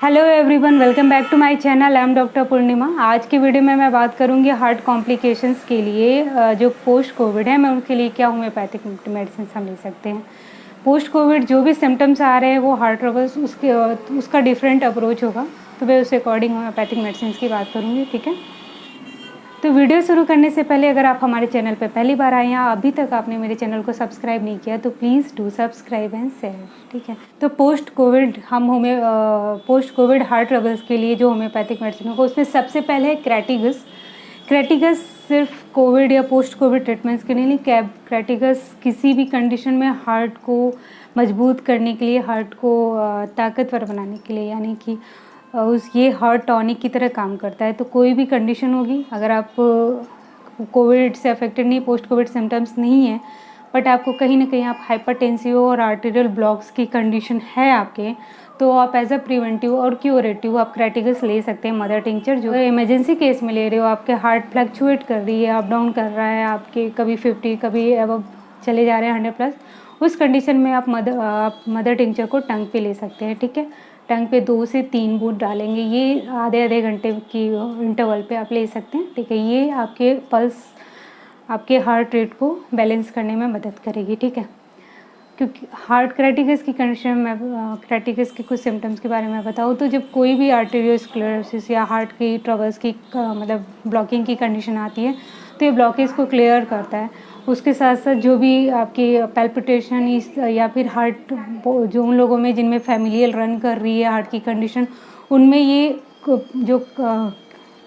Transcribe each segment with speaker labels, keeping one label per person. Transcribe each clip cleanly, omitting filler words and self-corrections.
Speaker 1: Hello everyone, welcome back to my channel. I am doctor Purnima. आज की video में मैं बात करूंगी हार्ट कॉम्प्लिकेशंस के लिए जो पोस्ट कोविड है, मैं उनके लिए क्या होम्योपैथिक मेडिसिन हम ले सकते हैं। पोस्ट कोविड जो भी सिम्टम्स आ रहे हैं वो हार्ट ट्रबल्स उसका डिफरेंट अप्रोच होगा, तो मैं उस अकॉर्डिंग होम्योपैथिक मेडिसिन की बात करूँगी। ठीक है, तो वीडियो शुरू करने से पहले अगर आप हमारे चैनल पर पहली बार आए या अभी तक आपने मेरे चैनल को सब्सक्राइब नहीं किया तो please do subscribe and share. ठीक है, तो पोस्ट कोविड हार्ट ट्रबल्स के लिए जो होम्योपैथिक मेडिसिन होगा उसमें सबसे पहले है क्रैटिगस सिर्फ कोविड या पोस्ट कोविड ट्रीटमेंट्स के लिए नहीं, क्रैटिगस किसी भी कंडीशन में हार्ट को मजबूत करने के लिए, हार्ट को ताकतवर बनाने के लिए, यानी कि ये हार्ट टॉनिक की तरह काम करता है। तो कोई भी कंडीशन होगी, अगर आप कोविड से अफेक्टेड नहीं, पोस्ट कोविड सिम्टम्स नहीं है, बट आपको कहीं ना कहीं आप हाइपरटेंसिव और आर्टेरियल ब्लॉक्स की कंडीशन है आपके, तो आप एज अ प्रिवेंटिव और क्यूरेटिव आप क्रैटिगस ले सकते हैं, मदर टिंचर। जो इमरजेंसी केस में ले रहे हो, आपके हार्ट फ्लक्चुएट कर रही है, अप डाउन कर रहा है, आपके कभी 50 कभी अब चले जा रहे हैं 100+, उस कंडीशन में आप मदर टिंचर को टंग पे ले सकते हैं। ठीक है, टंग पे 2 से 3 बूंद डालेंगे, ये आधे घंटे की इंटरवल पे आप ले सकते हैं। ठीक है, ये आपके पल्स, आपके हार्ट रेट को बैलेंस करने में मदद करेगी। ठीक है, क्योंकि हार्ट क्रैटिगस की कंडीशन में क्रैटिगस के कुछ सिम्टम्स के बारे में बताऊँ तो जब कोई भी आर्टेरियोस्क्लेरोसिस या हार्ट की ट्रबल्स की मतलब ब्लॉकिंग की कंडीशन आती है तो ये ब्लॉकेज को क्लियर करता है। उसके साथ साथ जो भी आपकी पैल्पिटेशन या फिर हार्ट, जो उन लोगों में जिनमें फैमिलियल रन कर रही है हार्ट की कंडीशन, उनमें ये जो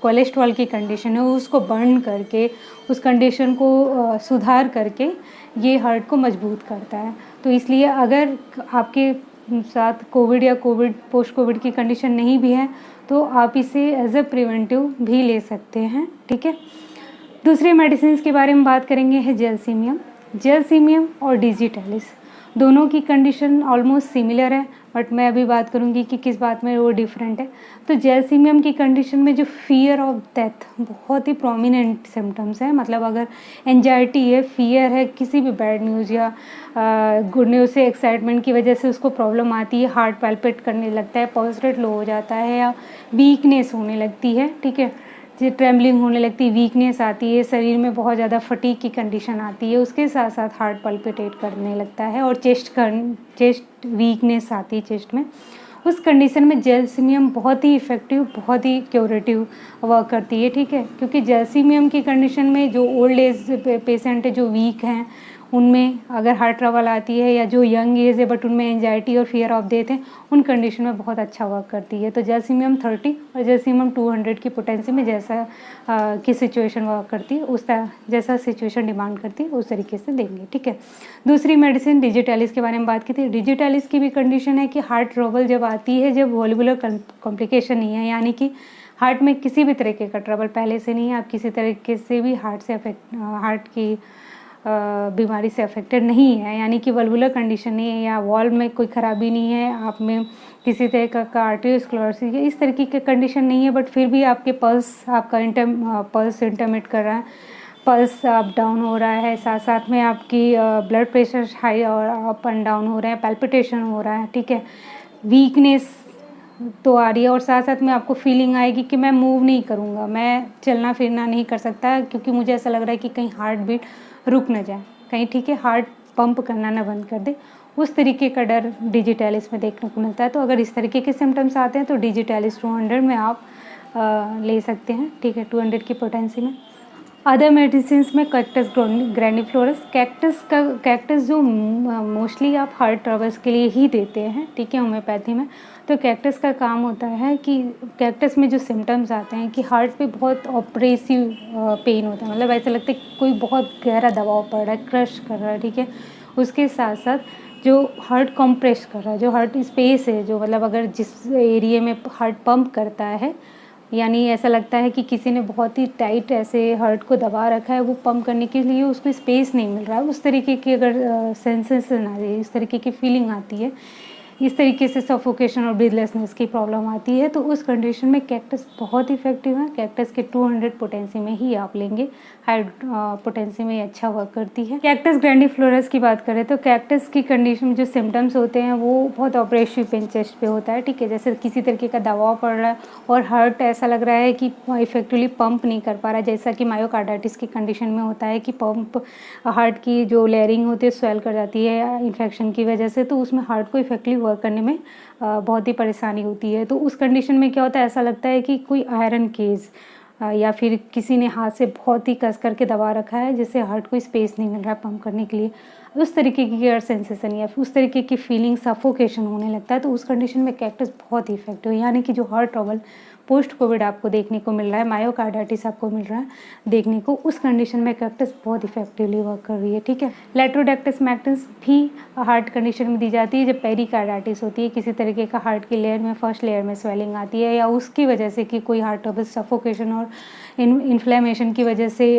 Speaker 1: कोलेस्ट्रॉल की कंडीशन है उसको बर्न करके, उस कंडीशन को सुधार करके ये हार्ट को मजबूत करता है। तो इसलिए अगर आपके साथ कोविड या पोस्ट कोविड की कंडीशन नहीं भी है तो आप इसे एज अ प्रिवेंटिव भी ले सकते हैं। ठीक है, दूसरी मेडिसिन के बारे में बात करेंगे है जेलसीमियम और डिजिटैलिस। दोनों की कंडीशन ऑलमोस्ट सिमिलर है, बट मैं अभी बात करूंगी कि किस बात में वो डिफरेंट है। तो जेलसीमियम की कंडीशन में जो फियर ऑफ डेथ बहुत ही प्रोमिनेंट सिम्टम्स है, मतलब अगर एंजाइटी है, फियर है, किसी भी बैड न्यूज़ या गुड न्यूज़ से एक्साइटमेंट की वजह से उसको प्रॉब्लम आती है, हार्ट पैल्पिट करने लगता है, पल्स रेट लो हो जाता है या वीकनेस होने लगती है। ठीक है, ट्रेम्बलिंग होने लगती है, वीकनेस आती है, शरीर में बहुत ज़्यादा फटीग की कंडीशन आती है, उसके साथ साथ हार्ट पल्पिटेट करने लगता है और चेस्ट वीकनेस आती है चेस्ट में। उस कंडीशन में जेलसीमियम बहुत ही इफ़ेक्टिव, बहुत ही क्यूरेटिव वर्क करती है। ठीक है, क्योंकि जेलसीमियम की कंडीशन में जो ओल्ड एज पेशेंट है, जो वीक हैं, उनमें अगर हार्ट ट्रबल आती है, या जो यंग एज है बट उनमें एंजाइटी और फियर ऑफ डेथ है, उन कंडीशन में बहुत अच्छा वर्क करती है। तो जेलसीमियम 30 और जेलसीमियम 200 की पोटेंसी में जैसा की सिचुएशन वर्क करती है, उस तरह जैसा सिचुएशन डिमांड करती है उस तरीके से देंगे। ठीक है, दूसरी मेडिसिन डिजिटैलिस के बारे में बात की थी। डिजिटैलिस की भी कंडीशन है कि हार्ट ट्रबल जब आती है, जब वॉल्वुलर कॉम्प्लिकेशन नहीं है, यानी कि हार्ट में किसी भी तरीके का ट्रबल पहले से नहीं है, आप किसी तरीके से भी हार्ट की बीमारी से अफेक्टेड नहीं है, यानी कि वल्वुलर कंडीशन नहीं है या वॉल्व में कोई ख़राबी नहीं है, आप में किसी तरह का आर्टेरियोस्क्लेरोसिस या इस तरीके की कंडीशन नहीं है, बट फिर भी आपके आपका पल्स इंटरमिट कर रहा है, पल्स अप डाउन हो रहा है, साथ साथ में आपकी ब्लड प्रेशर हाई और अप एंड डाउन हो रहे हैं, पैल्पिटेशन हो रहा है। ठीक है, वीकनेस तो आ रही है और साथ साथ में आपको फीलिंग आएगी कि मैं मूव नहीं करूँगा, मैं चलना फिरना नहीं कर सकता, क्योंकि मुझे ऐसा लग रहा है कि कहीं हार्ट बीट रुक न जाए, कहीं ठीक है हार्ट पंप करना ना बंद कर दे। उस तरीके का डर डिजिटैलिस में देखने को मिलता है। तो अगर इस तरीके के सिम्टम्स आते हैं तो डिजिटैलिस 200 में आप ले सकते हैं। ठीक है, 200 की पोटेंसी में। अदर मेडिसिन में कैक्टस ग्रैंडिफ्लोरस, कैक्टस जो मोस्टली आप हार्ट ट्रबल्स के लिए ही देते हैं। ठीक है, होम्योपैथी में तो कैक्टस का काम होता है कि कैक्टस में जो सिम्टम्स आते हैं कि हार्ट पे बहुत ऑपरेसिव पेन होता है, मतलब ऐसा लगता है कि कोई बहुत गहरा दबाव पड़ रहा है, क्रश कर रहा है। ठीक है, उसके साथ साथ जो हार्ट कंप्रेस कर रहा है, जो हार्ट स्पेस है, जो मतलब अगर जिस एरिया में हार्ट पंप करता है, यानी ऐसा लगता है कि किसी ने बहुत ही टाइट ऐसे हार्ट को दबा रखा है, वो पंप करने के लिए उसको स्पेस नहीं मिल रहा है, उस तरीके की अगर सेंसेशन आ रही है, इस तरीके की फीलिंग आती है, इस तरीके से सफोकेशन और ब्रीथलेसनेस की प्रॉब्लम आती है, तो उस कंडीशन में कैक्टस बहुत इफेक्टिव है। कैक्टस के 200 पोटेंसी में ही आप लेंगे, हाई पोटेंसी में अच्छा वर्क करती है। कैक्टस ग्रैंडिफ्लोरस की बात करें तो कैक्टस की कंडीशन में जो सिम्टम्स होते हैं वो बहुत ऑपरेसिव पेन चेस्ट पे होता है, ठीक है। जैसे किसी तरीके का दबाव पड़ रहा है और हार्ट ऐसा लग रहा है कि इफेक्टिवली पंप नहीं कर पा रहा है, जैसा कि मायोकार्डाइटिस की कंडीशन में होता है कि पंप हार्ट की जो लेयरिंग होती है स्वेल कर जाती है इन्फेक्शन की वजह से, तो उसमें हार्ट को इफेक्टिवली वर्क करने में बहुत ही परेशानी होती है। तो उस कंडीशन में क्या होता है, ऐसा लगता है कि कोई आयरन केज या फिर किसी ने हाथ से बहुत ही कस करके दबा रखा है, जिससे हार्ट को स्पेस नहीं मिल रहा है पंप करने के लिए। उस तरीके की एयर सेंसेशन या फिर उस तरीके की फीलिंग सफोकेशन होने लगता है, तो उस कंडीशन में कैक्टस बहुत ही इफेक्टिव है। यानी कि जो हार्ट ट्रबल पोस्ट कोविड आपको देखने को मिल रहा है, मायोकार्डाइटिस आपको मिल रहा है देखने को, उस कंडीशन में कैक्टस बहुत इफेक्टिवली वर्क कर रही है, ठीक है। लेट्रोडैक्टिस मैक्टिस भी हार्ट कंडीशन में दी जाती है जब पेरिकार्डाइटिस होती है, किसी तरीके का हार्ट की लेयर में फर्स्ट लेयर में स्वेलिंग आती है, या उसकी वजह से कि कोई हार्ट ट्रबल सफोकेशन और इन्फ्लेमेशन की वजह से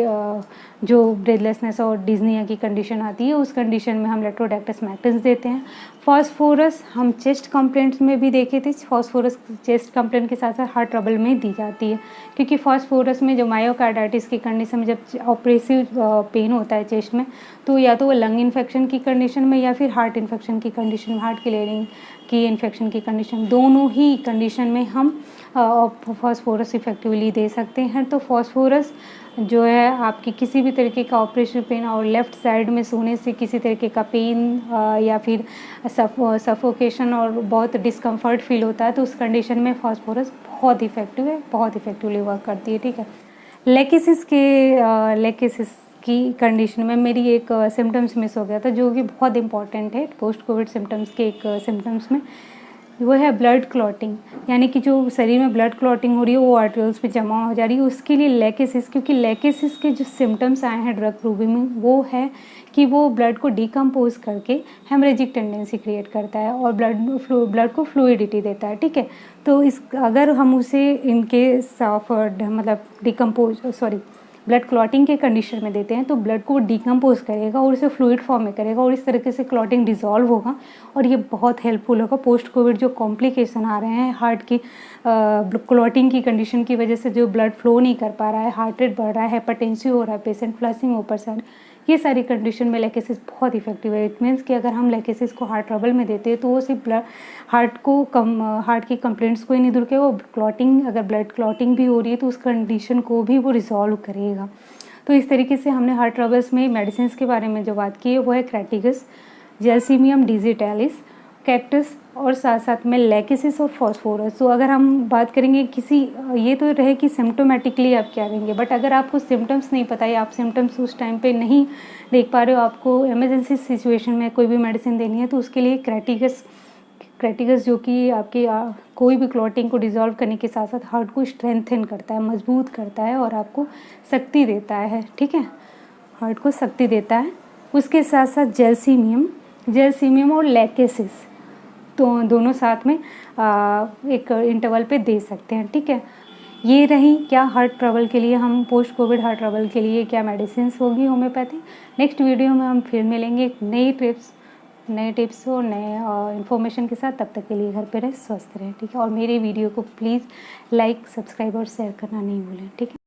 Speaker 1: जो ब्रेथलेसनेस और डिज़निया की कंडीशन आती है, उस कंडीशन में हम लेट्रोडैक्टिस मैक्टिस देते हैं। फॉस्फोरस हम चेस्ट कंप्लेंट्स में भी देखे थे, फॉस्फोरस चेस्ट कंप्लेंट के साथ साथ हार्ट ट्रबल में दी जाती है, क्योंकि फॉस्फोरस में जो मायोकार्डाइटिस की कंडीशन में जब ऑपरेसिव पेन होता है चेस्ट में, तो या तो वो लंग इन्फेक्शन की कंडीशन में या फिर हार्ट इन्फेक्शन की कंडीशन में, हार्ट की लेयरिंग की इन्फेक्शन की कंडीशन, दोनों ही कंडीशन में हम फॉस्फोरस इफेक्टिवली दे सकते हैं। तो फॉस्फोरस जो है आपकी किसी भी तरीके का ऑपरेशन पेन और लेफ़्ट साइड में सोने से किसी तरीके का पेन या फिर सफोकेशन और बहुत डिस्कम्फर्ट फील होता है, तो उस कंडीशन में फॉस्फोरस बहुत इफेक्टिव है, बहुत इफेक्टिवली वर्क करती है, ठीक है। लेकेसिस की कंडीशन में मेरी एक सिम्टम्स मिस हो गया था, जो कि बहुत इंपॉर्टेंट है पोस्ट कोविड सिम्टम्स के एक सिम्टम्स में, वो है ब्लड क्लॉटिंग। यानी कि जो शरीर में ब्लड क्लॉटिंग हो रही है वो आर्टरीज पे जमा हो जा रही है, उसके लिए लेकेसिस, क्योंकि लेकेसिस के जो सिम्टम्स आए हैं ड्रग प्रूविंग में, वो है कि वो ब्लड को डिकम्पोज करके हेमरेजिक टेंडेंसी क्रिएट करता है और ब्लड को फ्लूइडिटी देता है, ठीक है। तो अगर हम उसे इनके ब्लड क्लॉटिंग के कंडीशन में देते हैं, तो ब्लड को डिकम्पोज करेगा और उसे फ्लूइड फॉर्म में करेगा और इस तरीके से क्लॉटिंग डिसॉल्व होगा, और ये बहुत हेल्पफुल होगा। पोस्ट कोविड जो कॉम्प्लिकेशन आ रहे हैं हार्ट की क्लॉटिंग की कंडीशन की वजह से, जो ब्लड फ्लो नहीं कर पा रहा है, हार्ट रेट बढ़ रहा है, हाइपरटेंसिव हो रहा है पेशेंट, फ्लशिंग ऊपर से, ये सारी कंडीशन में लेकेसिस बहुत इफेक्टिव है। इट मीन्स कि अगर हम लेकेसिस को हार्ट ट्रबल में देते हैं तो वो सिर्फ हार्ट की कंप्लेंट्स को ही नहीं दूर करेगा, वो क्लॉटिंग, अगर ब्लड क्लॉटिंग भी हो रही है तो उस कंडीशन को भी वो रिजॉल्व करेगा। तो इस तरीके से हमने हार्ट ट्रबल्स में मेडिसिन के बारे में जो बात की है वो है क्रैटिगस, जेलसीमियम डिजिटैलिस, कैक्टस और साथ साथ में लेकेसिस और फॉस्फोरस। तो अगर हम बात करेंगे ये तो रहे कि सिम्टोमेटिकली आप क्या देंगे, बट अगर आपको सिम्टम्स नहीं पता है, आप सिम्टम्स उस टाइम पे नहीं देख पा रहे हो, आपको इमरजेंसी सिचुएशन में कोई भी मेडिसिन देनी है, तो उसके लिए क्रैटिगस जो कि आपकी कोई भी क्लॉटिंग को डिसॉल्व करने के साथ साथ हार्ट को स्ट्रेंथन करता है, मजबूत करता है और आपको शक्ति देता है, ठीक है, हार्ट को शक्ति देता है। उसके साथ साथ जेलसीमियम और लेकेसिस, तो दोनों साथ में एक इंटरवल पे दे सकते हैं, ठीक है। ये रही क्या हार्ट ट्रबल के लिए, हम पोस्ट कोविड हार्ट ट्रबल के लिए क्या मेडिसिन होगी होम्योपैथी। नेक्स्ट वीडियो में हम फिर मिलेंगे एक नए टिप्स और नए इन्फॉर्मेशन के साथ। तब तक के लिए घर पे रहें, स्वस्थ रहें, ठीक है। और मेरे वीडियो को प्लीज़ लाइक, सब्सक्राइब और शेयर करना नहीं भूलें, ठीक है।